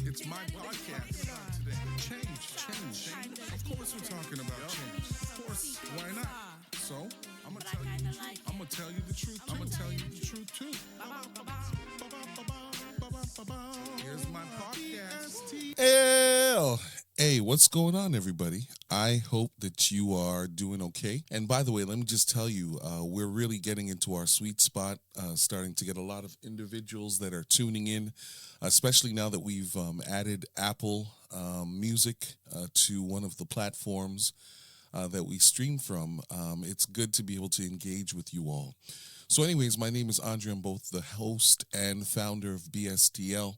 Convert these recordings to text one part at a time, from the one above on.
It's my podcast today. Change. Of course, we're talking about change. Of course, why not? So, I'm gonna tell you the truth. I'm gonna tell you the truth. I'm gonna tell you the truth too. Here's my podcast. Hey, what's going on, everybody? I hope that you are doing okay. And by the way, let me just tell you, we're really getting into our sweet spot, starting to get a lot of individuals that are tuning in, especially now that we've added Apple Music to one of the platforms that we stream from. It's good to be able to engage with you all. So anyways, my name is Andre. I'm both the host and founder of BSTL.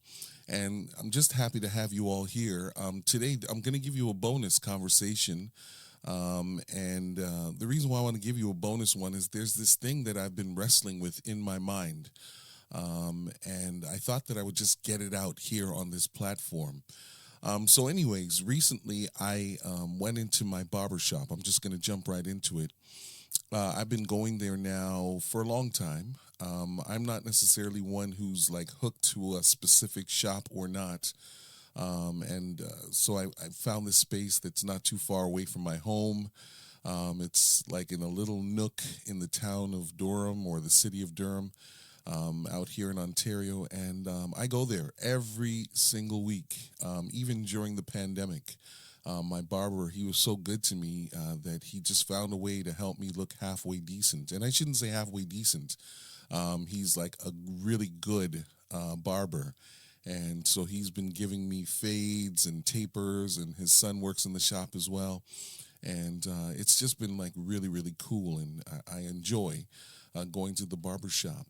And I'm just happy to have you all here. Today, I'm going to give you a bonus conversation. The reason why I want to give you a bonus one is there's this thing that I've been wrestling with in my mind. And I thought that I would just get it out here on this platform. So anyways, recently I went into my barbershop. I'm just going to jump right into it. I've been going there now for a long time. I'm not necessarily one who's like hooked to a specific shop or not. So I found this space that's not too far away from my home. It's like in a little nook in the town of Durham or the city of Durham out here in Ontario. And I go there every single week, even during the pandemic. My barber, he was so good to me that he just found a way to help me look halfway decent. And I shouldn't say halfway decent. He's like a really good barber. And so he's been giving me fades and tapers, and his son works in the shop as well. And it's just been like really, really cool. And I enjoy going to the barbershop.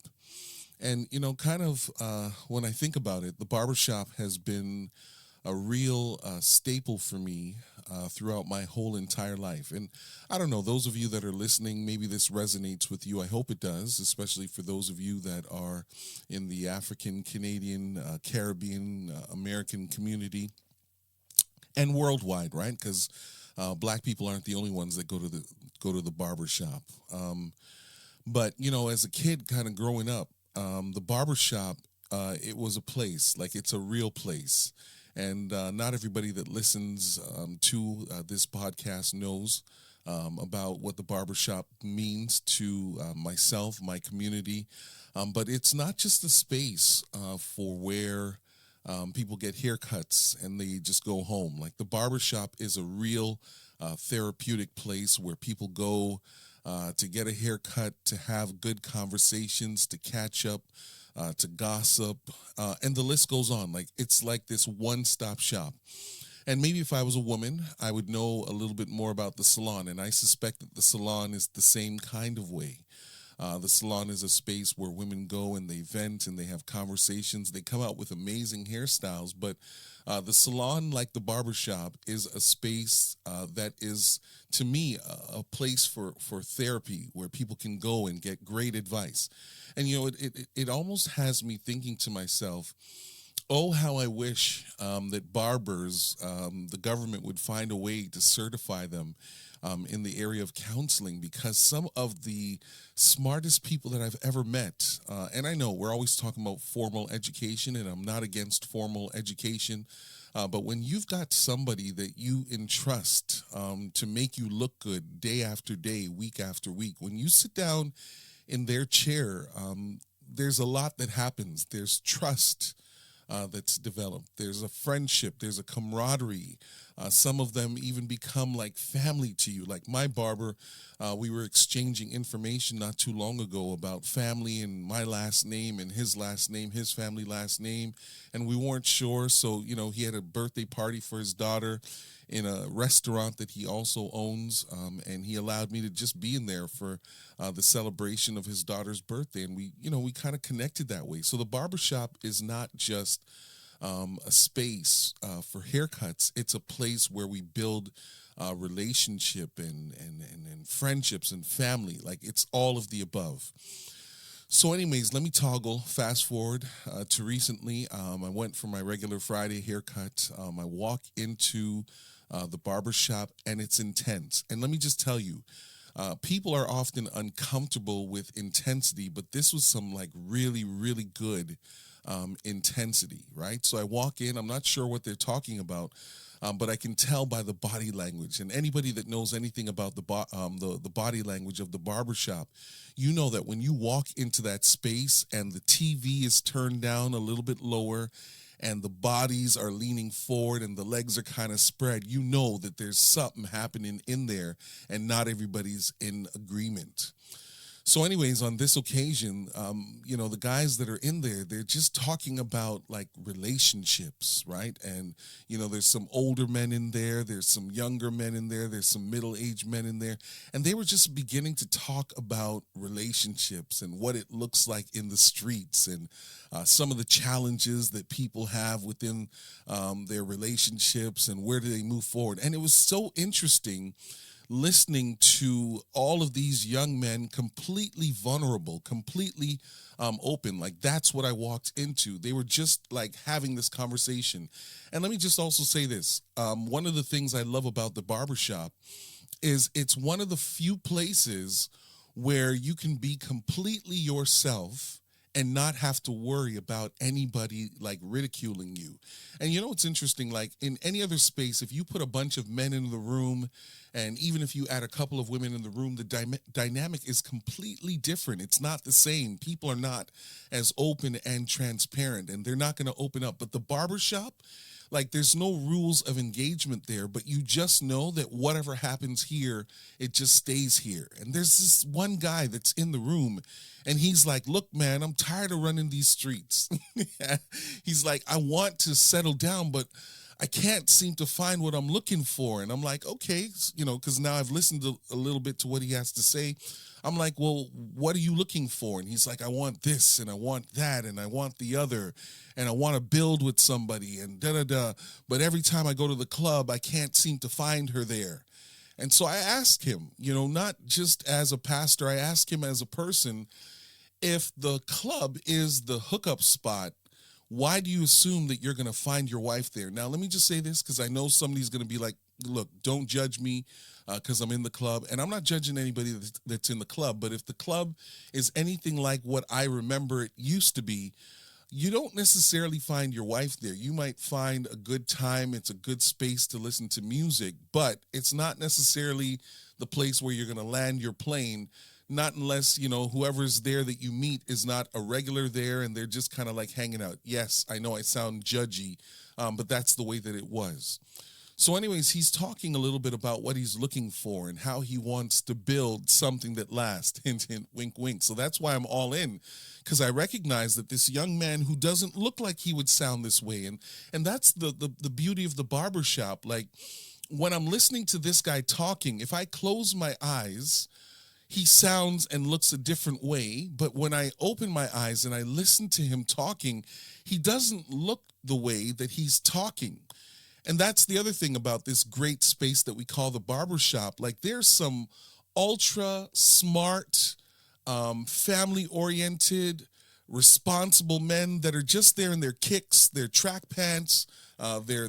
And, you know, kind of when I think about it, the barbershop has been a real staple for me throughout my whole entire life. And I don't know, those of you that are listening, maybe this resonates with you. I hope it does, especially for those of you that are in the African, Canadian, Caribbean, American community and worldwide, right? Because black people aren't the only ones that go to the barber shop. But, you know, as a kid kind of growing up, the barber shop, it was a place, like it's a real place. And not everybody that listens to this podcast knows about what the barbershop means to myself, my community. But it's not just a space for where people get haircuts and they just go home. Like the barbershop is a real therapeutic place where people go to get a haircut, to have good conversations, to catch up, to gossip, and the list goes on. Like it's like this one-stop shop. And maybe if I was a woman, I would know a little bit more about the salon, and I suspect that the salon is the same kind of way. The salon is a space where women go and they vent and they have conversations. They come out with amazing hairstyles, but the salon, like the barbershop, is a space that is, to me, a place for therapy where people can go and get great advice. And, you know, it almost has me thinking to myself, oh, how I wish that barbers, the government would find a way to certify them in the area of counseling, because some of the smartest people that I've ever met, and I know we're always talking about formal education, and I'm not against formal education, but when you've got somebody that you entrust to make you look good day after day, week after week, when you sit down in their chair, there's a lot that happens. There's trust that's developed. There's a friendship. There's a camaraderie. Some of them even become like family to you. Like my barber, we were exchanging information not too long ago about family and my last name and his last name, his family last name, and we weren't sure. So, you know, he had a birthday party for his daughter in a restaurant that he also owns, and he allowed me to just be in there for the celebration of his daughter's birthday, and we kind of connected that way. So the barbershop is not just a space for haircuts. It's a place where we build relationship and friendships and family. Like it's all of the above. So anyways, let me fast forward to recently. I went for my regular Friday haircut. I walk into the barbershop and it's intense. And let me just tell you, people are often uncomfortable with intensity, but this was some like really, really good intensity, right? So I walk in, I'm not sure what they're talking about, but I can tell by the body language. And anybody that knows anything about the body language of the barbershop, you know that when you walk into that space and the TV is turned down a little bit lower and the bodies are leaning forward and the legs are kind of spread, you know that there's something happening in there and not everybody's in agreement. So anyways, on this occasion, the guys that are in there, they're just talking about like relationships, right? And, there's some older men in there, there's some younger men in there, there's some middle-aged men in there. And they were just beginning to talk about relationships and what it looks like in the streets and some of the challenges that people have within their relationships and where do they move forward. And it was so interesting listening to all of these young men completely vulnerable, completely open. Like that's what I walked into. They were just like having this conversation. And let me just also say this. One of the things I love about the barbershop is it's one of the few places where you can be completely yourself and not have to worry about anybody like ridiculing you. And it's interesting, like in any other space, if you put a bunch of men in the room, and even if you add a couple of women in the room, the dynamic is completely different. It's not the same. People are not as open and transparent, and they're not going to open up. But the barbershop, like there's no rules of engagement there, but you just know that whatever happens here, it just stays here. And there's this one guy that's in the room and he's like, look, man, I'm tired of running these streets. He's like, I want to settle down, but I can't seem to find what I'm looking for. And I'm like, okay, because now I've listened to a little bit to what he has to say. I'm like, well, what are you looking for? And he's like, I want this and I want that and I want the other and I want to build with somebody and da-da-da. But every time I go to the club, I can't seem to find her there. And so I asked him, not just as a pastor, I asked him as a person, if the club is the hookup spot, why do you assume that you're going to find your wife there? Now, let me just say this, because I know somebody's going to be like, look, don't judge me because I'm in the club. And I'm not judging anybody that's in the club. But if the club is anything like what I remember it used to be, you don't necessarily find your wife there. You might find a good time. It's a good space to listen to music, but it's not necessarily the place where you're going to land your plane. Not unless, whoever's there that you meet is not a regular there and they're just kind of like hanging out. Yes, I know I sound judgy, but that's the way that it was. So anyways, he's talking a little bit about what he's looking for and how he wants to build something that lasts. Hint, hint, wink, wink. So that's why I'm all in, because I recognize that this young man who doesn't look like he would sound this way. And that's the beauty of the barbershop. Like when I'm listening to this guy talking, if I close my eyes, he sounds and looks a different way. But when I open my eyes and I listen to him talking, he doesn't look the way that he's talking. And that's the other thing about this great space that we call the barbershop. Like there's some ultra smart, family-oriented, responsible men that are just there in their kicks, their track pants, their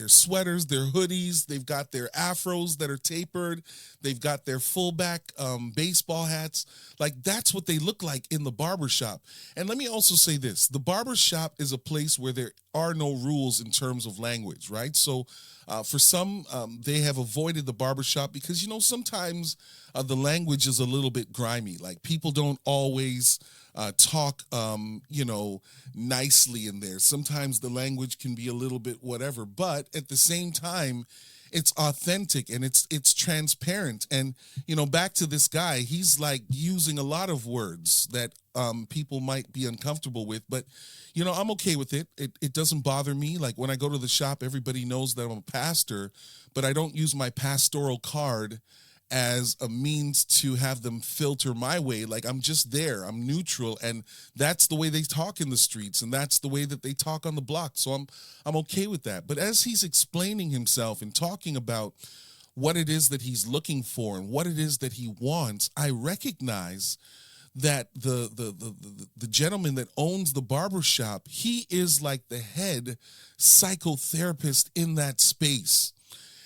sweaters, their hoodies. They've got their afros that are tapered. They've got their fullback baseball hats. Like that's what they look like in the barbershop. And let me also say this. The barbershop is a place where there are no rules in terms of language, right? So for some, they have avoided the barbershop because, sometimes the language is a little bit grimy. Like people don't always talk, nicely in there. Sometimes the language can be a little bit whatever, but at the same time, it's authentic and it's transparent. And, back to this guy, he's like using a lot of words that people might be uncomfortable with, but, I'm okay with it. It doesn't bother me. Like when I go to the shop, everybody knows that I'm a pastor, but I don't use my pastoral card as a means to have them filter my way. Like I'm just there, I'm neutral, and that's the way they talk in the streets, and that's the way that they talk on the block. So I'm okay with that. But as he's explaining himself and talking about what it is that he's looking for and what it is that he wants, I recognize that the gentleman that owns the barbershop, he is like the head psychotherapist in that space.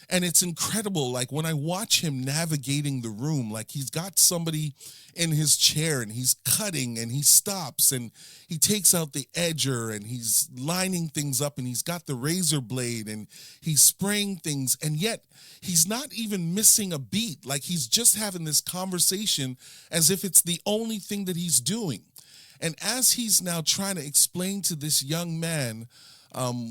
And it's incredible. Like when I watch him navigating the room, like he's got somebody in his chair and he's cutting and he stops and he takes out the edger and he's lining things up and he's got the razor blade and he's spraying things. And yet he's not even missing a beat. Like he's just having this conversation as if it's the only thing that he's doing. And as he's now trying to explain to this young man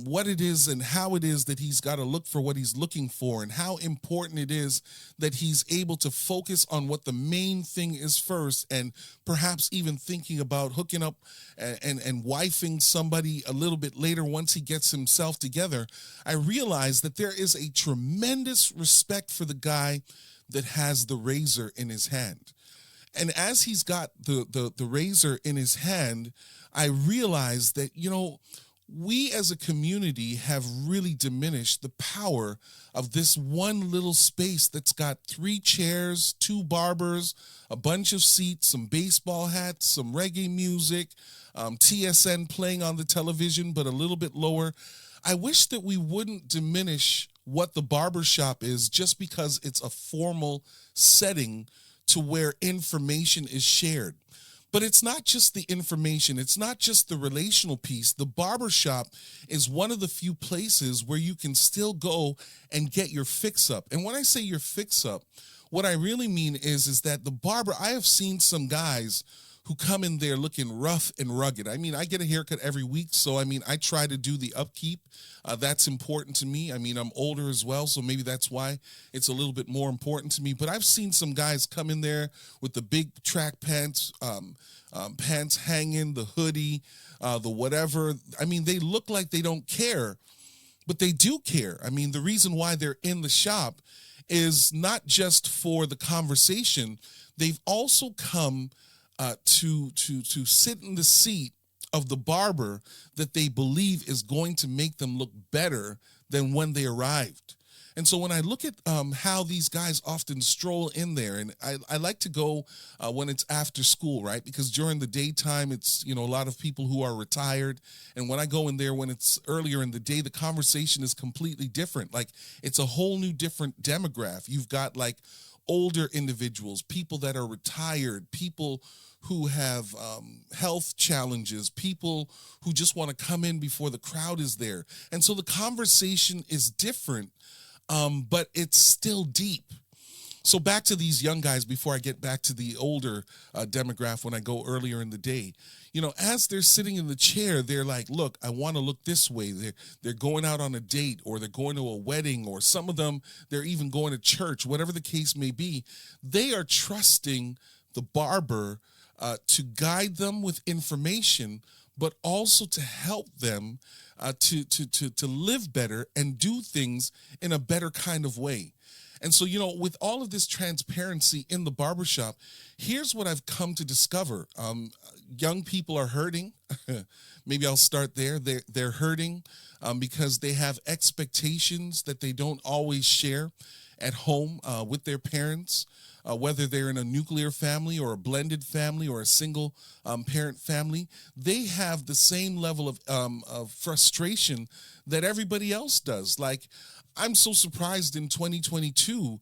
what it is and how it is that he's got to look for what he's looking for and how important it is that he's able to focus on what the main thing is first, and perhaps even thinking about hooking up and wifing somebody a little bit later once he gets himself together, I realize that there is a tremendous respect for the guy that has the razor in his hand. And as he's got the razor in his hand, I realize that, we as a community have really diminished the power of this one little space that's got 3 chairs, 2 barbers, a bunch of seats, some baseball hats, some reggae music, TSN playing on the television, but a little bit lower. I wish that we wouldn't diminish what the barbershop is just because it's a formal setting to where information is shared. But it's not just the information. It's not just the relational piece. The barbershop is one of the few places where you can still go and get your fix up. And when I say your fix up, what I really mean is that the barber, I have seen some guys who come in there looking rough and rugged. I mean, I get a haircut every week, so I try to do the upkeep. That's important to me. I'm older as well, so maybe that's why it's a little bit more important to me. But I've seen some guys come in there with the big track pants, pants hanging, the hoodie, the whatever. They look like they don't care, but they do care. The reason why they're in the shop is not just for the conversation. They've also come to sit in the seat of the barber that they believe is going to make them look better than when they arrived. And so when I look at how these guys often stroll in there, and I like to go when it's after school, right? Because during the daytime, it's, a lot of people who are retired. And when I go in there when it's earlier in the day, the conversation is completely different. Like it's a whole new different demographic. You've got like older individuals, people that are retired, people who have health challenges, people who just want to come in before the crowd is there. And so the conversation is different, but it's still deep. So back to these young guys before I get back to the older demographic when I go earlier in the day. As they're sitting in the chair, they're like, look, I want to look this way. They're going out on a date, or they're going to a wedding, or some of them, they're even going to church, whatever the case may be. They are trusting the barber to guide them with information, but also to help them to live better and do things in a better kind of way. And so, with all of this transparency in the barbershop, here's what I've come to discover. Young people are hurting. Maybe I'll start there. They're hurting because they have expectations that they don't always share at home with their parents, whether they're in a nuclear family or a blended family or a single parent family. They have the same level of frustration that everybody else does. Like, I'm so surprised in 2022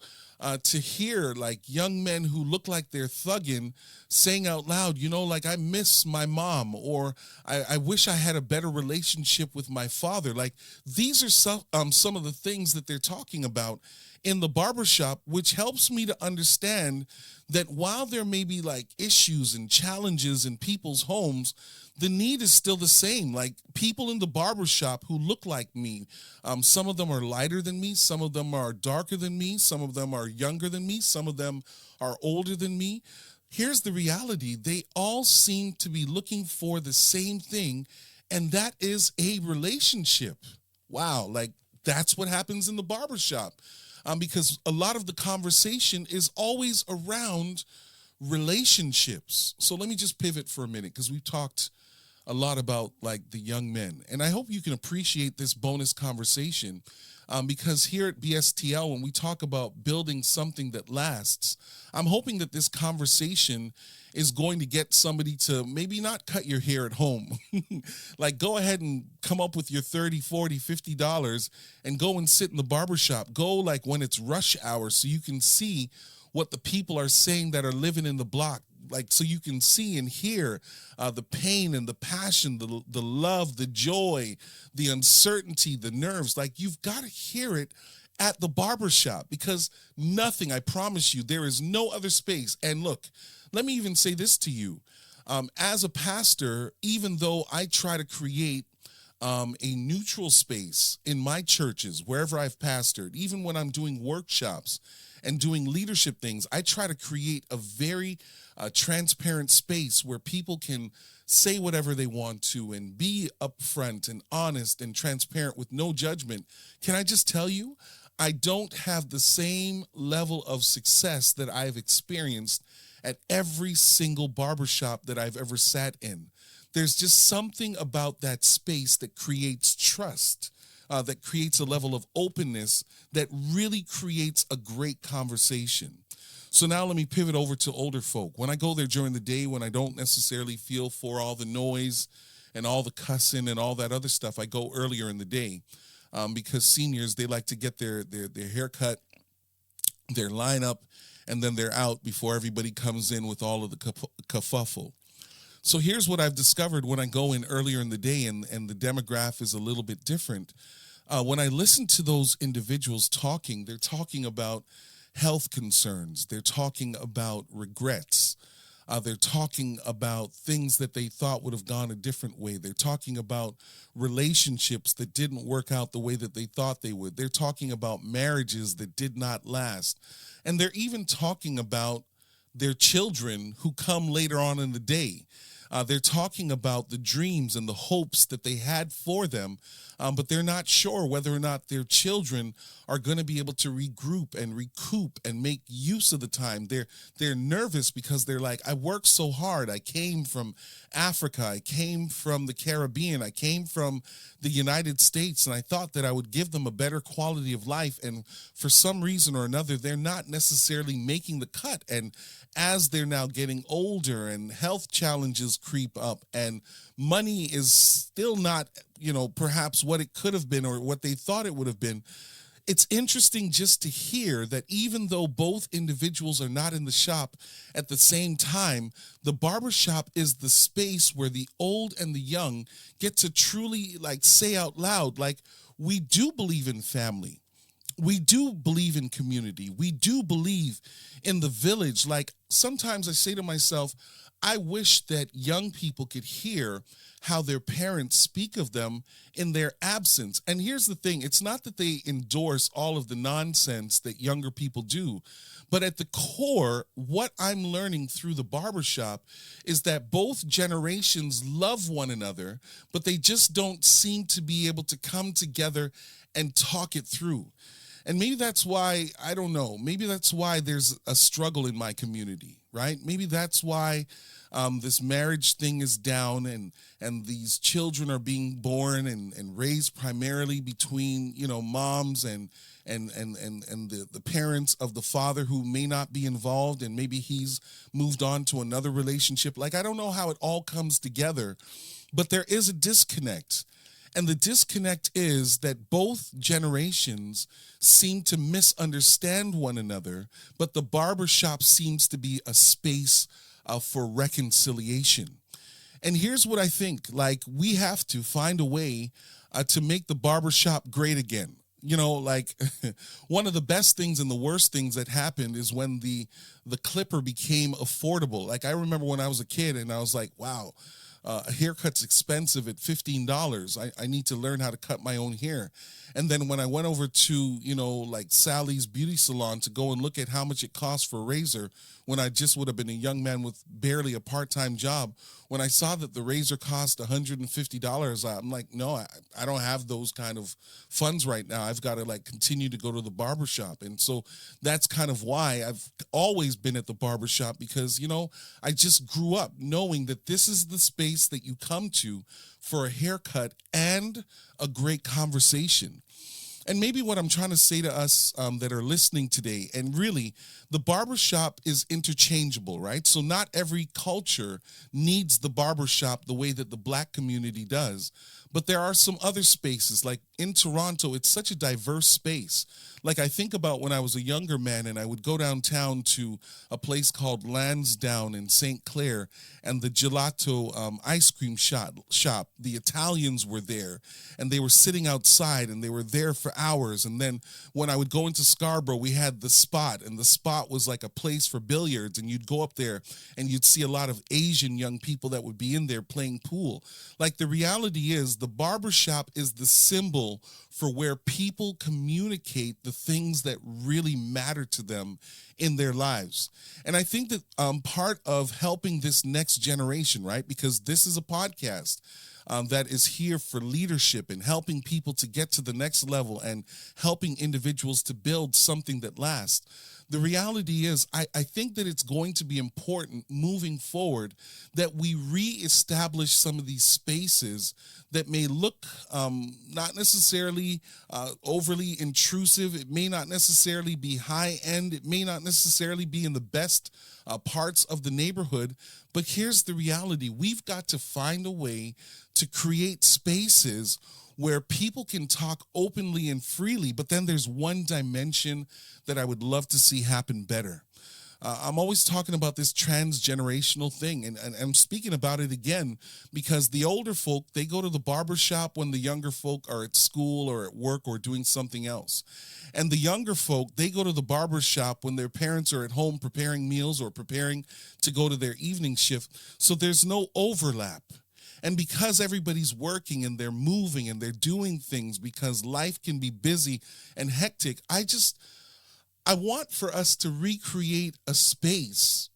to hear like young men who look like they're thugging saying out loud, like, I miss my mom, or I wish I had a better relationship with my father. Like, these are some of the things that they're talking about in the barbershop, which helps me to understand that while there may be like issues and challenges in people's homes, the need is still the same. Like, people in the barbershop who look like me, some of them are lighter than me, some of them are darker than me, some of them are younger than me, some of them are older than me. Here's the reality. They all seem to be looking for the same thing, and that is a relationship. Wow, like that's what happens in the barbershop. Because a lot of the conversation is always around relationships. So let me just pivot for a minute, because we've talked a lot about like the young men, and I hope you can appreciate this bonus conversation because here at BSTL, when we talk about building something that lasts, I'm hoping that this conversation is going to get somebody to maybe not cut your hair at home. Like, go ahead and come up with your $30, $40, $50 and go and sit in the barbershop. Go like when it's rush hour so you can see what the people are saying that are living in the block. Like, so you can see and hear the pain and the passion, the love, the joy, the uncertainty, the nerves. Like, you've got to hear it at the barbershop, because nothing, I promise you, there is no other space. And look, let me even say this to you. As a pastor, even though I try to create a neutral space in my churches, wherever I've pastored, even when I'm doing workshops and doing leadership things, I try to create a very transparent space where people can say whatever they want to and be upfront and honest and transparent with no judgment. Can I just tell you, I don't have the same level of success that I've experienced at every single barbershop that I've ever sat in. There's just something about that space that creates trust, that creates a level of openness that really creates a great conversation. So now let me pivot over to older folk. When I go there during the day, when I don't necessarily feel for all the noise and all the cussing and all that other stuff, I go earlier in the day, because seniors, they like to get their haircut, their lineup, and then they're out before everybody comes in with all of the kerfuffle. So here's what I've discovered when I go in earlier in the day and the demographic is a little bit different. When I listen to those individuals talking, they're talking about health concerns. They're talking about regrets. They're talking about things that they thought would have gone a different way. They're talking about relationships that didn't work out the way that they thought they would. They're talking about marriages that did not last. And they're even talking about their children who come later on in the day. They're talking about the dreams and the hopes that they had for them, but they're not sure whether or not their children are going to be able to regroup and recoup and make use of the time. They're nervous because they're like, I worked so hard. I came from Africa. I came from the Caribbean. I came from the United States, and I thought that I would give them a better quality of life. And for some reason or another, they're not necessarily making the cut. And as they're now getting older and health challenges creep up and money is still not, perhaps what it could have been or what they thought it would have been, it's interesting just to hear that even though both individuals are not in the shop at the same time, the barbershop is the space where the old and the young get to truly say out loud, we do believe in family. We do believe in community. We do believe in the village. Sometimes I say to myself, I wish that young people could hear how their parents speak of them in their absence. And here's the thing, it's not that they endorse all of the nonsense that younger people do, but at the core, what I'm learning through the barbershop is that both generations love one another, but they just don't seem to be able to come together and talk it through. And maybe that's why, I don't know, maybe that's why there's a struggle in my community, right? Maybe that's why this marriage thing is down and these children are being born and raised primarily between, moms and the parents of the father who may not be involved, and maybe he's moved on to another relationship. I don't know how it all comes together, but there is a disconnect. And the disconnect is that both generations seem to misunderstand one another, but the barbershop seems to be a space for reconciliation. And here's what I think, we have to find a way to make the barbershop great again. One of the best things and the worst things that happened is when the clipper became affordable. I remember when I was a kid and I was like, wow, a haircut's expensive at $15. I need to learn how to cut my own hair. And then when I went over to, Sally's beauty salon to go and look at how much it costs for a razor, when I just would have been a young man with barely a part-time job, when I saw that the razor cost $150, I'm like, no, I don't have those kind of funds right now. I've got to continue to go to the barbershop. And so that's kind of why I've always been at the barbershop, because, I just grew up knowing that this is the space that you come to for a haircut and a great conversation. And maybe what I'm trying to say to us that are listening today, and really, the barbershop is interchangeable, right? So not every culture needs the barbershop the way that the Black community does. But there are some other spaces, like in Toronto, it's such a diverse space. Like I think about when I was a younger man and I would go downtown to a place called Lansdowne in St. Clair, and the gelato ice cream shop. The Italians were there, and they were sitting outside, and they were there for hours. And then when I would go into Scarborough, we had the Spot, and the Spot was like a place for billiards, and you'd go up there and you'd see a lot of Asian young people that would be in there playing pool. Like the reality is, the barbershop is the symbol for where people communicate the things that really matter to them in their lives. And I think that part of helping this next generation, right, because this is a podcast that is here for leadership and helping people to get to the next level and helping individuals to build something that lasts. The reality is, I think that it's going to be important moving forward that we reestablish some of these spaces that may look not necessarily overly intrusive. It may not necessarily be high end. It may not necessarily be in the best parts of the neighborhood. But here's the reality. We've got to find a way to create spaces where people can talk openly and freely, but then there's one dimension that I would love to see happen better. I'm always talking about this transgenerational thing, and I'm speaking about it again because the older folk, they go to the barbershop when the younger folk are at school or at work or doing something else. And the younger folk, they go to the barbershop when their parents are at home preparing meals or preparing to go to their evening shift. So there's no overlap. And because everybody's working and they're moving and they're doing things because life can be busy and hectic, I want for us to recreate a space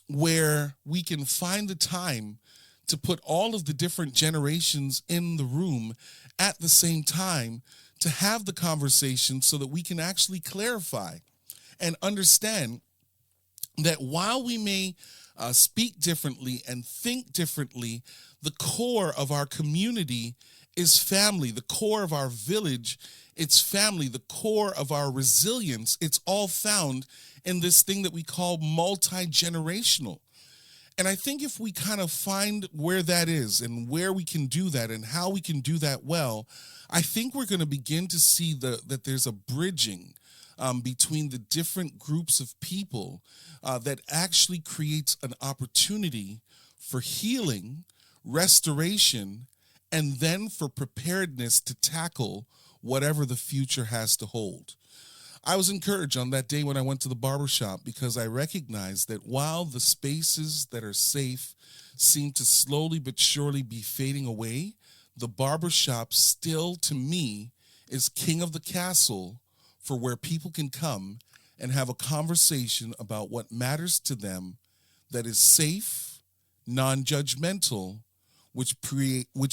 where we can find the time to put all of the different generations in the room at the same time to have the conversation so that we can actually clarify and understand that while we may speak differently and think differently, the core of our community is family. The core of our village, it's family. The core of our resilience, it's all found in this thing that we call multi-generational. And I think if we kind of find where that is and where we can do that and how we can do that well, I think we're going to begin to see that there's a bridging between the different groups of people that actually creates an opportunity for healing, restoration, and then for preparedness to tackle whatever the future has to hold. I was encouraged on that day when I went to the barbershop because I recognized that while the spaces that are safe seem to slowly but surely be fading away, the barbershop still, to me, is king of the castle for where people can come and have a conversation about what matters to them that is safe, non-judgmental, which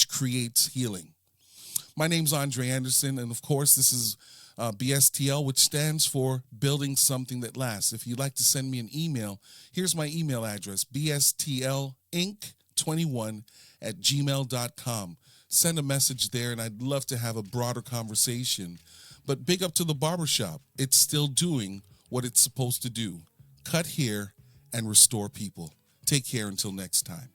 creates healing. My name's Andre Anderson, and of course, this is BSTL, which stands for Building Something That Lasts. If you'd like to send me an email, here's my email address, bstlinc21@gmail.com. Send a message there, and I'd love to have a broader conversation. But big up to the barbershop. It's still doing what it's supposed to do. Cut hair and restore people. Take care until next time.